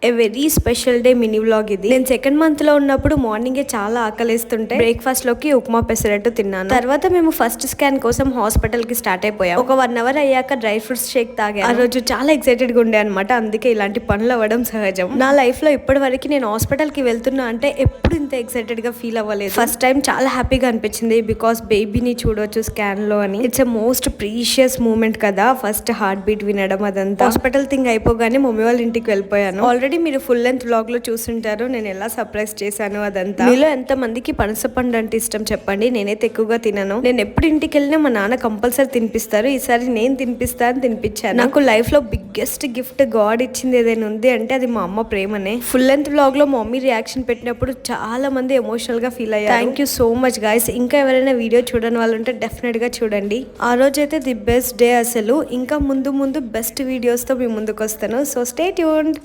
A very special day mini vlog ఇది. నేను second month లో ఉన్నప్పుడు మార్నింగే చాలా ఆకలిస్తుంటే బ్రేక్ఫాస్ట్ లోకి ఉప్మా పెసరట్టు తిన్నాను. తర్వాత మేము ఫస్ట్ స్కాన్ కోసం హాస్పిటల్ కి స్టార్ట్ అయిపోయాం. ఒక 1 అవర్ అయ్యాక డ్రై ఫ్రూట్స్ షేక్ తాగా. ఆ రోజు చాలా ఎక్సైటెడ్ గా ఉండే అనమాట. అందుకే ఇలాంటి పనులు అవ్వడం సహజం. నా లైఫ్ లో ఇప్పటి వరకు నేను హాస్పిటల్ కి వెళ్తున్నా అంటే ఎప్పుడు ఇంత ఎక్సైటెడ్ గా ఫీల్ అవ్వలేదు. ఫస్ట్ టైం చాలా హ్యాపీగా అనిపించింది బికాస్ బేబీని చూడొచ్చు స్కాన్ లో అని. It's a most precious moment కదా. ఫస్ట్ హార్ట్ బీట్ వినడం అదంతా. హాస్పిటల్ థింగ్ అయిపోగానే మమ్మీ వాళ్ళ ఇంటికి వెళ్ళిపోయాను. ఆల్రెడీ మీరు ఫుల్ లెంత్ వ్లాగ్ లో చూస్తుంటారు నేను ఎలా సర్ప్రైజ్ చేశాను అదంతా. మీలో ఎంత మందికి పనస పండు అంటే ఇష్టం చెప్పండి. నేనైతే ఎక్కువగా తినను. నేను ఎప్పుడు ఇంటికి వెళ్ళినా మా నాన్న కంపల్సరీ తినిపిస్తారు. ఈసారి నేను తినిపిస్తాను, తినిపించాను. నాకు లైఫ్ లో బిగ్గెస్ట్ గిఫ్ట్ గాడ్ ఇచ్చింది ఏదైనా ఉంది అంటే అది మా అమ్మ ప్రేమనే. ఫుల్ లెంత్ వ్లాగ్ లో మమ్మీ రియాక్షన్ పెట్టినప్పుడు చాలా మంది ఎమోషనల్ గా ఫీల్ అయ్యారు. Thank you so much guys. ఇంకా ఎవరైనా వీడియో చూడని వాళ్ళు ఉంటే డెఫినెట్ గా చూడండి. ఆ రోజు అయితే ది బెస్ట్ డే అసలు. ఇంకా ముందు ముందు బెస్ట్ వీడియోస్ తో మీ ముందుకు వస్తాను. So stay tuned.